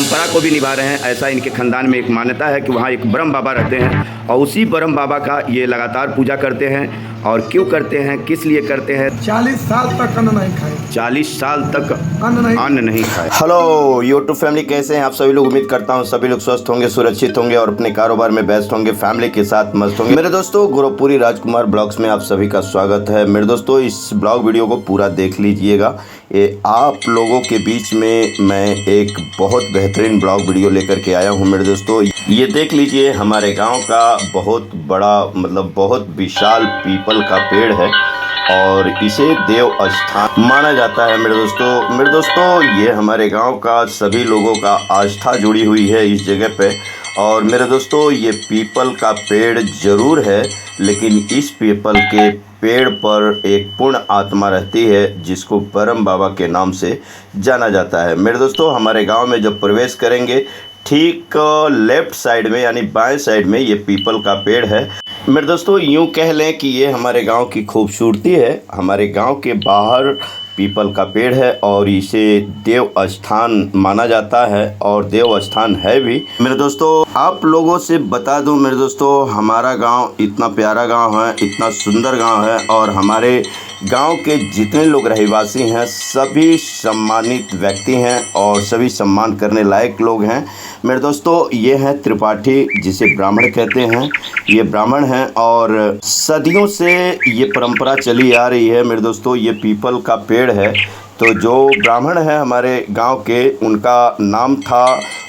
परंपरा को भी निभा रहे हैं। ऐसा इनके खानदान में एक मान्यता है कि वहाँ एक ब्रह्म बाबा रहते हैं और उसी ब्रह्म बाबा का ये लगातार पूजा करते हैं। और क्यों करते हैं, किस लिए करते हैं? 40 साल तक अन्न नहीं खाए। 40 साल तक अन्न नहीं खाए। हेलो यूट्यूब फैमिली, कैसे हैं आप सभी लोग? उम्मीद करता हूं सभी लोग स्वस्थ होंगे, सुरक्षित होंगे और अपने कारोबार में व्यस्त होंगे, फैमिली के साथ मस्त होंगे। मेरे दोस्तों, गुरुपुरी राजकुमार ब्लॉग्स में आप सभी का स्वागत है। मेरे दोस्तों, इस ब्लॉग वीडियो को पूरा देख लीजिएगा। ये आप लोगों के बीच में मैं एक बहुत बेहतरीन ब्लॉग वीडियो लेकर के आया हूँ। मेरे दोस्तों, ये देख लीजिए, हमारे गांव का बहुत बड़ा बहुत विशाल पीपल का पेड़ है और इसे देव स्थान माना जाता है। मेरे दोस्तों, ये हमारे गांव का सभी लोगों का आस्था जुड़ी हुई है इस जगह पे। और मेरे दोस्तों, ये पीपल का पेड़ ज़रूर है, लेकिन इस पीपल के पेड़ पर एक पूर्ण आत्मा रहती है जिसको ब्रह्म बाबा के नाम से जाना जाता है। मेरे दोस्तों, हमारे गांव में जब प्रवेश करेंगे, ठीक लेफ्ट साइड में यानी बाएं साइड में ये पीपल का पेड़ है। मेरे दोस्तों, यूँ कह लें कि ये हमारे गांव की खूबसूरती है। हमारे गांव के बाहर पीपल का पेड़ है और इसे देव स्थान माना जाता है और देव स्थान है भी। मेरे दोस्तों, आप लोगों से बता दूं, मेरे दोस्तों, हमारा गांव इतना प्यारा गांव है, इतना सुंदर गांव है और हमारे गांव के जितने लोग रहवासी हैं सभी सम्मानित व्यक्ति हैं और सभी सम्मान करने लायक लोग हैं। मेरे दोस्तों, ये हैं त्रिपाठी, जिसे ब्राह्मण कहते हैं। ये ब्राह्मण हैं और सदियों से ये परंपरा चली आ रही है। मेरे दोस्तों, ये पीपल का पेड़ है। तो जो ब्राह्मण हैं हमारे गांव के, उनका नाम था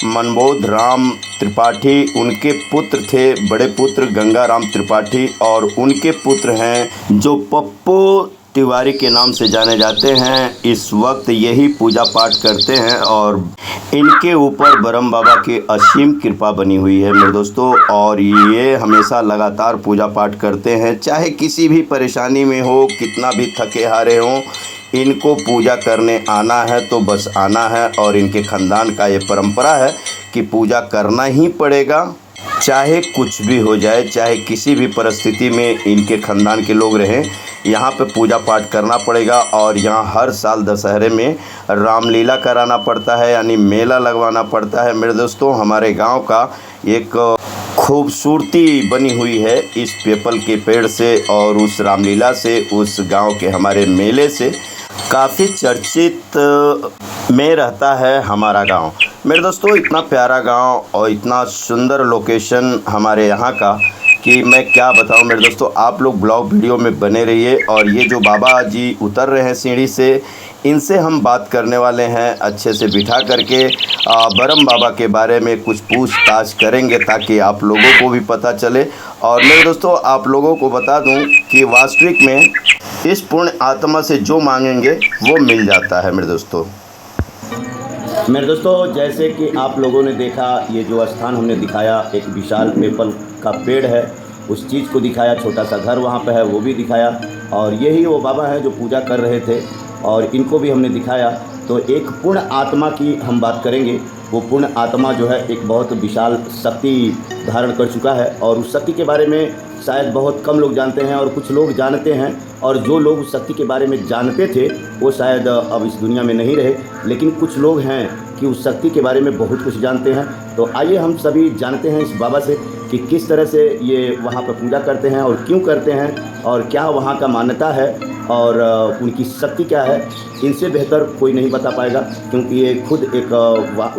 मनबोध राम त्रिपाठी। उनके पुत्र थे, बड़े पुत्र गंगा राम त्रिपाठी, और उनके पुत्र हैं जो पप्पू तिवारी के नाम से जाने जाते हैं। इस वक्त यही पूजा पाठ करते हैं और इनके ऊपर ब्रह्म बाबा की असीम कृपा बनी हुई है। मेरे दोस्तों, और ये हमेशा लगातार पूजा पाठ करते हैं, चाहे किसी भी परेशानी में हो, कितना भी थके हारे हों, इनको पूजा करने आना है तो बस आना है। और इनके खानदान का ये परंपरा है कि पूजा करना ही पड़ेगा, चाहे कुछ भी हो जाए, चाहे किसी भी परिस्थिति में इनके खानदान के लोग रहें, यहाँ पे पूजा पाठ करना पड़ेगा। और यहाँ हर साल दशहरे में रामलीला कराना पड़ता है, यानी मेला लगवाना पड़ता है। मेरे दोस्तों, हमारे गांव का एक खूबसूरती बनी हुई है इस पीपल के पेड़ से और उस रामलीला से, उस गांव के हमारे मेले से काफ़ी चर्चित में रहता है हमारा गांव। मेरे दोस्तों, इतना प्यारा गांव और इतना सुंदर लोकेशन हमारे यहाँ का कि मैं क्या बताऊं। मेरे दोस्तों, आप लोग ब्लॉग वीडियो में बने रहिए। और ये जो बाबा जी उतर रहे हैं सीढ़ी से, इनसे हम बात करने वाले हैं अच्छे से बिठा करके। ब्रह्म बाबा के बारे में कुछ पूछताछ करेंगे ताकि आप लोगों को भी पता चले। और मेरे दोस्तों, आप लोगों को बता दूं कि वास्तविक में इस पूर्ण आत्मा से जो मांगेंगे वो मिल जाता है। मेरे दोस्तों, जैसे कि आप लोगों ने देखा, ये जो स्थान हमने दिखाया, एक विशाल पीपल का पेड़ है, उस चीज़ को दिखाया, छोटा सा घर वहाँ पे है वो भी दिखाया, और यही वो बाबा हैं जो पूजा कर रहे थे और इनको भी हमने दिखाया। तो एक पूर्ण आत्मा की हम बात करेंगे। वो पूर्ण आत्मा जो है एक बहुत विशाल शक्ति धारण कर चुका है और उस शक्ति के बारे में शायद बहुत कम लोग जानते हैं और कुछ लोग जानते हैं। और जो लोग उस शक्ति के बारे में जानते थे वो शायद अब इस दुनिया में नहीं रहे, लेकिन कुछ लोग हैं कि उस शक्ति के बारे में बहुत कुछ जानते हैं। तो आइए हम सभी जानते हैं इस बाबा से कि किस तरह से ये वहाँ पर पूजा करते हैं और क्यों करते हैं और क्या वहाँ का मान्यता है और उनकी शक्ति क्या है। इनसे बेहतर कोई नहीं बता पाएगा, क्योंकि ये खुद एक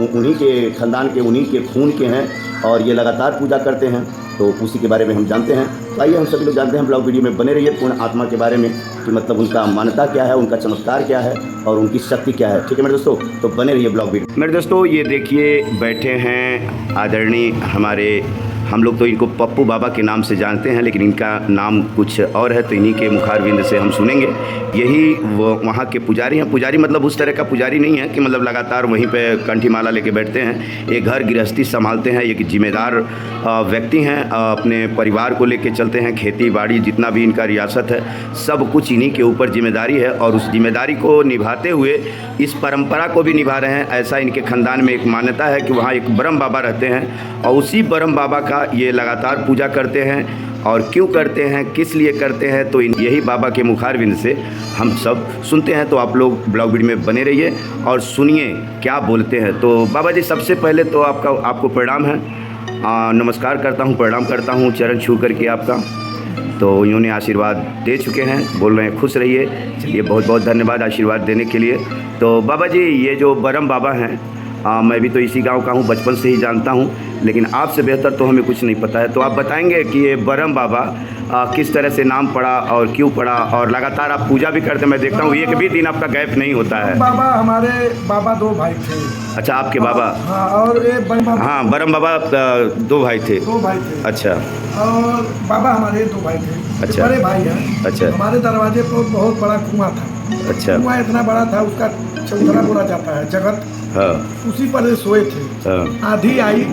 उन्हीं के खानदान के, उन्हीं के खून के हैं और ये लगातार पूजा करते हैं। तो उसी के बारे में हम जानते हैं। तो आइए हम सभी लोग जानते हैं, ब्लॉग वीडियो में बने रहिए पूर्ण आत्मा के बारे में कि मतलब उनका मान्यता क्या है, उनका चमत्कार क्या है और उनकी शक्ति क्या है। ठीक है मेरे दोस्तों, तो बने रहिए ब्लॉग वीडियो। मेरे दोस्तों, ये देखिए बैठे हैं आदरणीय हमारे, हम लोग तो इनको पप्पू बाबा के नाम से जानते हैं, लेकिन इनका नाम कुछ और है, तो इन्हीं के मुखारविंद से हम सुनेंगे। यही वो वहाँ के पुजारी हैं। पुजारी मतलब उस तरह का पुजारी नहीं है कि मतलब लगातार वहीं पे कंठी माला लेके बैठते हैं। एक घर गृहस्थी संभालते हैं, एक जिम्मेदार व्यक्ति हैं, अपने परिवार को लेके चलते हैं। खेती बाड़ी जितना भी इनका रियासत है, सब कुछ इन्हीं के ऊपर जिम्मेदारी है और उस जिम्मेदारी को निभाते हुए इस परंपरा को भी निभा रहे हैं। ऐसा इनके खानदान में एक मान्यता है कि वहाँ एक ब्रह्म बाबा रहते हैं और उसी ब्रह्म बाबा का ये लगातार पूजा करते हैं। और क्यों करते हैं, किस लिए करते हैं, तो यही बाबा के मुखारविंद से हम सब सुनते हैं। तो आप लोग ब्लॉग वीडियो में बने रहिए और सुनिए क्या बोलते हैं। तो बाबा जी, सबसे पहले तो आपको प्रणाम है, नमस्कार करता हूँ, प्रणाम करता हूँ चरण छू करके आपका। तो इन्होंने आशीर्वाद दे चुके हैं, बोल रहे हैं खुश रहिए। चलिए, बहुत बहुत धन्यवाद आशीर्वाद देने के लिए। तो बाबा जी, ये जो बरम बाबा हैं, मैं भी तो इसी गांव का हूँ, बचपन से ही जानता हूँ, लेकिन आपसे बेहतर तो हमें कुछ नहीं पता है। तो आप बताएंगे कि ये बरम बाबा किस तरह से नाम पड़ा और क्यों पड़ा, और लगातार आप पूजा भी करते हैं, मैं देखता हूँ एक भी दिन आपका गैप नहीं होता है। बाबा हमारे बाबा 2 भाई थे। अच्छा, आपके बाबा? हाँ, और एक बरम बाबा। हाँ, बरम बाबा 2 भाई थे। 2 भाई थे। अच्छा। और बाबा हमारे 2 भाई थे। अच्छा। बड़े भाई हैं। अच्छा। हमारे दरवाजे पर बहुत बड़ा कुआं था। अच्छा। कुआं इतना बड़ा था, उसका चौतरा बोला जाता है, जगत। हाँ। उसी पर ये सोए थे। हाँ। आधी आई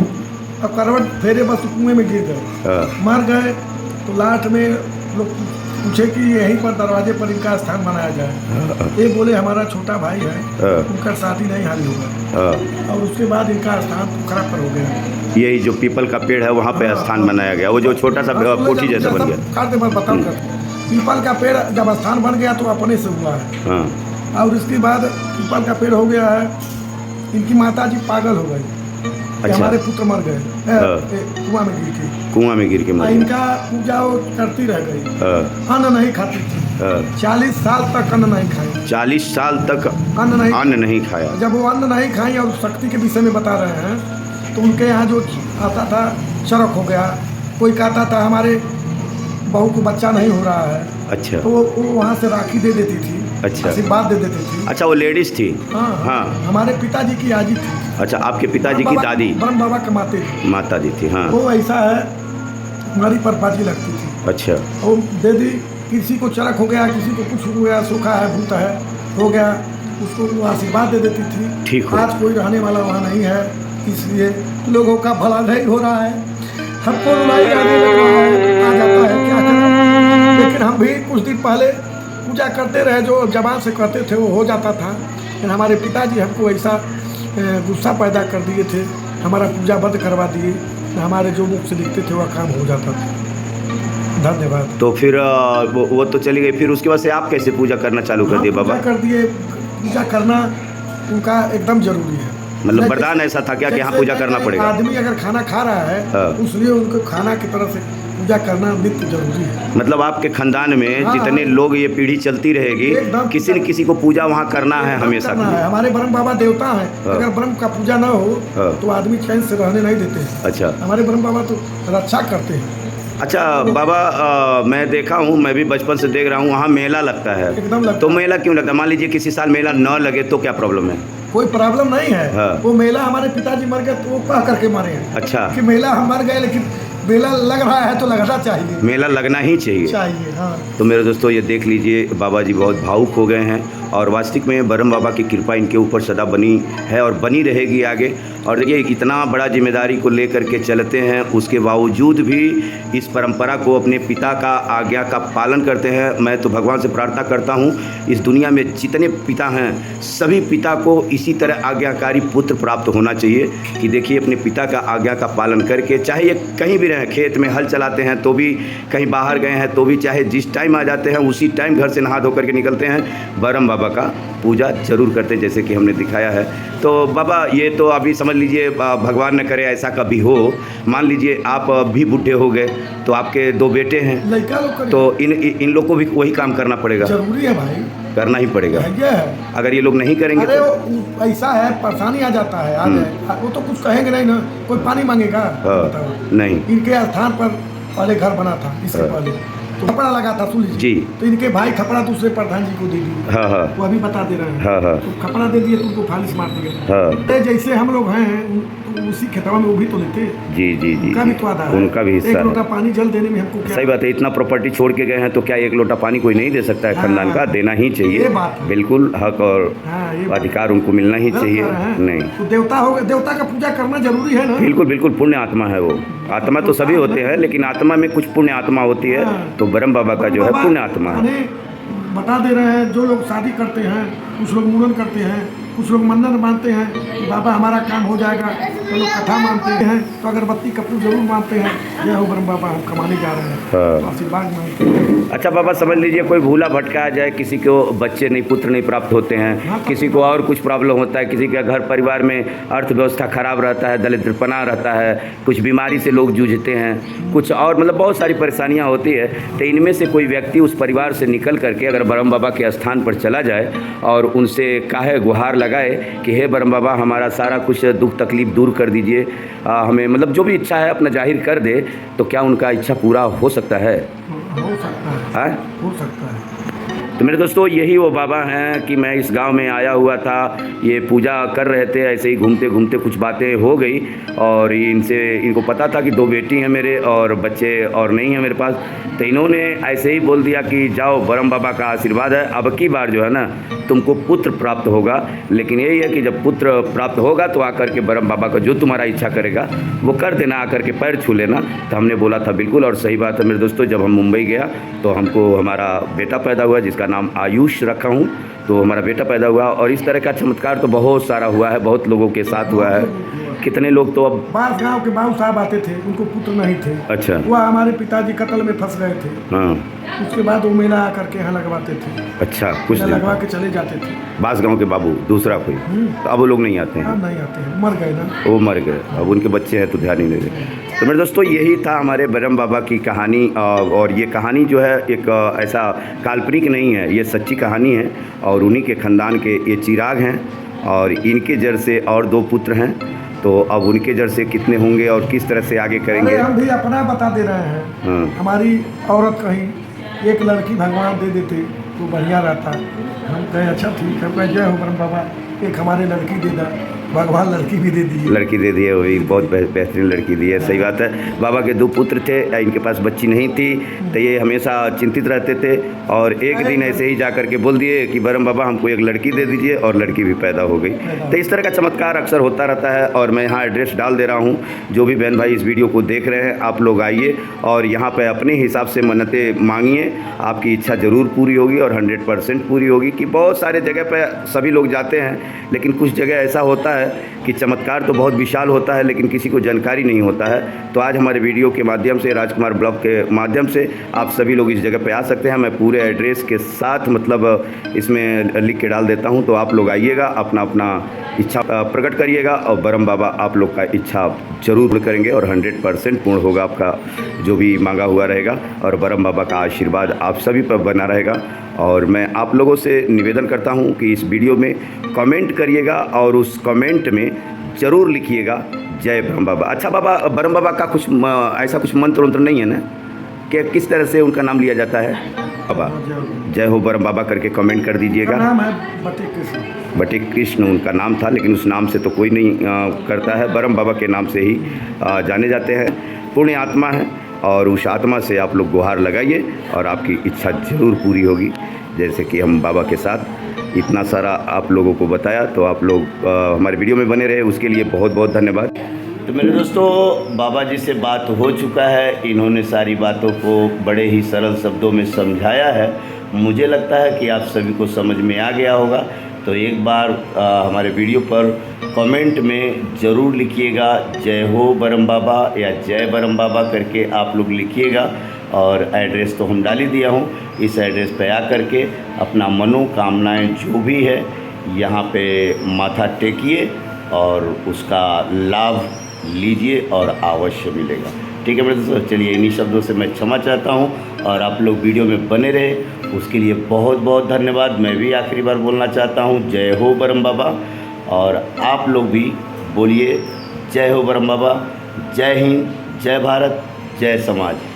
और करवट फेरे बस कुएं में गिर गए। हाँ। मर गए। तो लास्ट में लोग पूछे कि यहीं पर दरवाजे पर इनका स्थान बनाया जाए। ये बोले हमारा छोटा भाई है, उनका शादी नहीं हाल होगा। और उसके बाद इनका स्थान पोखरा पर हो गया। यही जो पीपल का पेड़ है वहाँ पे स्थान बनाया गया, वो जो छोटा सा कोठी जैसा बन गया। काटे मैं बताऊँ कर, पीपल का पेड़ जब स्थान बन गया तो अपने से हुआ है। हाँ। और इसके बाद पीपल का पेड़ हो गया है। इनकी माता जी पागल हो गई। अच्छा। हमारे पुत्र मर गए कुआं में गिर के। कुआं में गिर के मर गए। इनका पूजा वो करती रह गई। अन्न नहीं खाती थी। 40 साल तक अन्न नहीं खाई। 40 साल तक अन्न नहीं खाया। जब वो अन्न नहीं खाई, और शक्ति के विषय में बता रहे हैं, तो उनके यहाँ जो आता था चरक हो गया, कोई कहता था हमारे बहू को बच्चा नहीं हो रहा है। अच्छा। तो वो वहाँ से राखी दे देती थी। अच्छा। आशीर्वाद दे देती थी। अच्छा, वो लेडीज थी? हाँ। हाँ। हमारे पिताजी की आजी थी। अच्छा, आपके पिताजी की दादी? ब्रह्म बाबा कमाते थे। माता दी थी। हाँ। वो ऐसा है, हमारी पर बाजी लगती थी। अच्छा। वो दे दी, किसी को चरक हो गया, किसी को कुछ हो गया, सूखा है, भूत है, हो गया, उसको वो आशीर्वाद दे देती थी। ठीक। आज कोई रहने वाला वहाँ नहीं है, इसलिए लोगों का भला नहीं हो रहा है, हमको रुलाई आने लग रहा है, आ जाता है, क्या करें। लेकिन हम भी कुछ दिन पहले पूजा करते रहे, जो जबान से कहते थे वो हो जाता था। लेकिन हमारे पिताजी हमको ऐसा गुस्सा पैदा कर दिए थे, हमारा पूजा बंद करवा दिए, हमारे जो मुख से लिखते थे वह काम हो जाता था। धन्यवाद। तो फिर वो तो चली गई, फिर उसके बाद से आप कैसे पूजा करना चालू कर दिए बाबा? कर दिए। पूजा करना उनका एकदम जरूरी है। मतलब वरदान ऐसा था क्या कि यहाँ पूजा करना पड़ेगा? आदमी अगर खाना खा रहा है, इसलिए उनको खाना की तरफ से पूजा करना नित्य जरूरी है। मतलब आपके खानदान में हाँ, जितने लोग, ये पीढ़ी चलती रहेगी, किसी न किसी को पूजा वहाँ करना है हमेशा। हमारे ब्रह्म बाबा देवता हैं। अगर ब्रह्म का पूजा न हो तो आदमी चैन से रहने नहीं देते हैं। अच्छा। हमारे ब्रह्म बाबा तो रक्षा करते हैं। अच्छा बाबा, मैं देखा हूँ, मैं भी बचपन से देख रहा हूँ, वहाँ मेला लगता है। एकदम लगता। तो मेला क्यों लगता है? मान लीजिए किसी साल मेला न लगे तो क्या प्रॉब्लम है? कोई प्रॉब्लम नहीं है। हाँ। वो मेला हमारे पिताजी मर गए तो वो कह करके मरे हैं। अच्छा। कि मेला हम मर गए, लेकिन मेला लग रहा है तो लगना चाहिए। मेला लगना ही चाहिए। हाँ। तो मेरे दोस्तों, ये देख लीजिए, बाबा जी बहुत भावुक हो गए हैं, और वास्तविक में बरम बाबा की कृपा इनके ऊपर सदा बनी है और बनी रहेगी आगे। और देखिए, इतना बड़ा जिम्मेदारी को लेकर के चलते हैं, उसके बावजूद भी इस परंपरा को, अपने पिता का आज्ञा का पालन करते हैं। मैं तो भगवान से प्रार्थना करता हूँ, इस दुनिया में जितने पिता हैं, सभी पिता को इसी तरह आज्ञाकारी पुत्र प्राप्त होना चाहिए कि देखिए, अपने पिता का आज्ञा का पालन करके, चाहे ये कहीं भी रहें, खेत में हल चलाते हैं तो भी, कहीं बाहर गए हैं तो भी, चाहे जिस टाइम आ जाते हैं उसी टाइम घर से नहा धो करके निकलते हैं, बरम बाबा का पूजा जरूर करते हैं, जैसे कि हमने दिखाया है। तो बाबा, ये तो अभी समझ लीजिए, भगवान न करे ऐसा कभी हो, मान लीजिए आप भी बूढ़े हो गए, तो आपके 2 बेटे हैं, तो इन लोग को भी वही काम करना पड़ेगा। जरूरी है भाई, करना ही पड़ेगा। अगर ये लोग नहीं करेंगे तो ऐसा है, परेशानी आ जाता है। वो तो कुछ कहेंगे नहीं ना, कोई पानी मांगेगा? नहीं। इनके स्थान पर पहले घर बना था, इससे पहले तो खपड़ा लगा था, सुन लीजिए जी। तो इनके भाई खपड़ा दूसरे प्रधान जी को दे दिए। हाँ हाँ। वो अभी बता दे रहे हैं। तो खपड़ा दे दिए तो उनको फालिश मार दिया। जैसे हम लोग हैं, उसी खेतवा में वो भी तो लेते। जी जी जी। उनका भी तो आधा है, उनका भी हिस्सा। 1 लोटा पानी जल देने में हमको क्या? सही बात है, इतना प्रॉपर्टी छोड़ के गए हैं तो क्या 1 लोटा पानी कोई नहीं दे सकता है? खानदान का देना ही चाहिए, बिल्कुल हक और अधिकार उनको मिलना ही चाहिए। नहीं तो देवता हो गए, देवता का पूजा करना जरूरी है ना? बिल्कुल बिल्कुल, पुण्य आत्मा है वो। आत्मा तो सभी होते हैं, लेकिन आत्मा में कुछ पुण्य आत्मा होती है, तो ब्रह्म बाबा का जो है पुण्य आत्मा है। बता दे रहे हैं, जो लोग शादी करते हैं, कुछ लोग मुंडन करते हैं, कुछ लोग मन्नत मानते हैं कि बाबा हमारा काम हो जाएगा, तो लोग कथा मानते हैं, तो अगरबत्ती कपूर जरूर मानते हैं। जय हो ब्रह्म बाबा, हम कमाने जा रहे हैं, हाँ। आशीर्वाद मांगते हैं। अच्छा बाबा, समझ लीजिए कोई भूला भटका जाए, किसी को बच्चे नहीं, पुत्र नहीं प्राप्त होते हैं, किसी को और कुछ प्रॉब्लम होता है, किसी के घर परिवार में अर्थव्यवस्था खराब रहता है, दरिद्रपना रहता है, कुछ बीमारी से लोग जूझते हैं, कुछ और मतलब बहुत सारी परेशानियां होती है, तो इनमें से कोई व्यक्ति उस परिवार से निकल करके अगर ब्रह्म बाबा के स्थान पर चला जाए और उनसे काहे गुहार लगाए कि हे ब्रह्म बाबा हमारा सारा कुछ दुख तकलीफ दूर कर दीजिए, हमें मतलब जो भी इच्छा है अपना जाहिर कर दे, तो क्या उनका इच्छा पूरा हो सकता है? हो सकता है, हो सकता है। तो मेरे दोस्तों यही वो बाबा हैं कि मैं इस गांव में आया हुआ था, ये पूजा कर रहे थे, ऐसे ही घूमते घूमते कुछ बातें हो गई और इनको पता था कि 2 बेटी हैं मेरे और बच्चे और नहीं हैं मेरे पास, तो इन्होंने ऐसे ही बोल दिया कि जाओ ब्रह्म बाबा का आशीर्वाद है, अब की बार जो है ना तुमको पुत्र प्राप्त होगा, लेकिन यही है कि जब पुत्र प्राप्त होगा तो आकर के ब्रह्म बाबा का जो तुम्हारा इच्छा करेगा वो कर देना, आकर के पैर छू लेना। तो हमने बोला था बिल्कुल, और सही बात है मेरे दोस्तों, जब हम मुंबई गया तो हमको हमारा बेटा पैदा हुआ जिसका नाम आयुष रखा हूँ, तो हमारा बेटा पैदा हुआ और इस तरह का चमत्कार तो बहुत सारा हुआ है, बहुत लोगों के साथ हुआ है। कितने लोग तो अब बास गांव के बाबू साहब आते थे, उनको पुत्र नहीं थे। अच्छा। वो हमारे पिताजी कत्ल में फंस गए थे। हाँ। उसके बाद वो मेला आकर के यहाँ लगवाते थे। अच्छा, कुछ लगवा के चले जाते थे। बास गांव के बाबू दूसरा कोई, तो अब वो लोग नहीं आते हैं? नहीं आते हैं, मर गए ना। वो मर गए, अब उनके बच्चे हैं तो ध्यान ही नहीं दे। तो मेरे दोस्तों यही था हमारे ब्रह्म बाबा की कहानी, और ये कहानी जो है एक ऐसा काल्पनिक नहीं है, ये सच्ची कहानी है और उन्हीं के ख़ानदान के ये चिराग हैं और इनके जड़ से और 2 पुत्र हैं, तो अब उनके जड़ से कितने होंगे और किस तरह से आगे करेंगे। हम भी अपना बता दे रहे हैं। हाँ। हमारी औरत कहीं एक लड़की भगवान दे देते तो बढ़िया रहता। हम कहें अच्छा ठीक है, जय हो ब्रह्म बाबा, एक हमारे लड़की दे दा, भगवान लड़की भी दे दी, लड़की दे दी है, वही बहुत बेहतरीन लड़की दी है। सही बात है, बाबा के 2 पुत्र थे, इनके पास बच्ची नहीं थी, तो ये हमेशा चिंतित रहते थे और एक दिन ऐसे ही जा करके बोल दिए कि ब्रह्म बाबा हमको एक लड़की दे दीजिए, और लड़की भी पैदा हो गई। तो इस तरह का चमत्कार अक्सर होता रहता है और मैं यहाँ एड्रेस डाल दे रहा हूँ, जो भी बहन भाई इस वीडियो को देख रहे हैं आप लोग आइए और यहाँ पर अपने हिसाब से मन्नतें मांगिए, आपकी इच्छा ज़रूर पूरी होगी और 100% पूरी होगी। कि बहुत सारे जगह पर सभी लोग जाते हैं, लेकिन कुछ जगह ऐसा होता है कि चमत्कार तो बहुत विशाल होता है लेकिन किसी को जानकारी नहीं होता है। तो आज हमारे वीडियो के माध्यम से, राजकुमार ब्लॉग के माध्यम से आप सभी लोग इस जगह पे आ सकते हैं। मैं पूरे एड्रेस के साथ मतलब इसमें लिख के डाल देता हूं, तो आप लोग आइएगा, अपना अपना इच्छा प्रकट करिएगा और ब्रह्म बाबा आप लोग का इच्छा जरूर पूर्ण करेंगे और 100% पूर्ण होगा आपका जो भी मांगा हुआ रहेगा, और ब्रह्म बाबा का आशीर्वाद आप सभी पर बना रहेगा। और मैं आप लोगों से निवेदन करता हूं कि इस वीडियो में कमेंट करिएगा और उस कमेंट में ज़रूर लिखिएगा जय ब्रह्म बाबा। अच्छा बाबा, ब्रह्म बाबा का कुछ ऐसा कुछ मंत्र वंत्र नहीं है ना कि किस तरह से उनका नाम लिया जाता है? बाबा जय हो ब्रह्म बाबा करके कमेंट कर दीजिएगा। नाम है बटे कृष्ण। बटे कृष्ण उनका नाम था, लेकिन उस नाम से तो कोई नहीं करता है, ब्रह्म बाबा के नाम से ही जाने जाते हैं। पुण्य आत्मा है और उस आत्मा से आप लोग गुहार लगाइए और आपकी इच्छा ज़रूर पूरी होगी। जैसे कि हम बाबा के साथ इतना सारा आप लोगों को बताया, तो आप लोग हमारे वीडियो में बने रहे, उसके लिए बहुत बहुत धन्यवाद। तो मेरे दोस्तों बाबा जी से बात हो चुका है, इन्होंने सारी बातों को बड़े ही सरल शब्दों में समझाया है। मुझे लगता है कि आप सभी को समझ में आ गया होगा। तो एक बार हमारे वीडियो पर कमेंट में ज़रूर लिखिएगा जय हो ब्रह्म बाबा या जय ब्रह्म बाबा करके आप लोग लिखिएगा। और एड्रेस तो हम डाल ही दिया हूँ, इस एड्रेस पे आ करके अपना मनोकामनाएं जो भी है यहाँ पे माथा टेकिए और उसका लाभ लीजिए और अवश्य मिलेगा। ठीक है मेरे दोस्तों, चलिए इन्हीं शब्दों से मैं क्षमा चाहता हूँ और आप लोग वीडियो में बने रहे, उसके लिए बहुत बहुत धन्यवाद। मैं भी आखिरी बार बोलना चाहता हूँ जय हो ब्रह्म बाबा, और आप लोग भी बोलिए जय हो ब्रह्म बाबा, जय हिंद, जय भारत, जय समाज।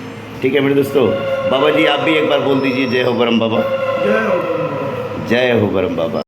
ठीक है मेरे दोस्तों, बाबा जी आप भी एक बार बोल दीजिए जय हो ब्रह्म बाबा। जय हो ब्रह्म बाबा। जय हो ब्रह्म बाबा।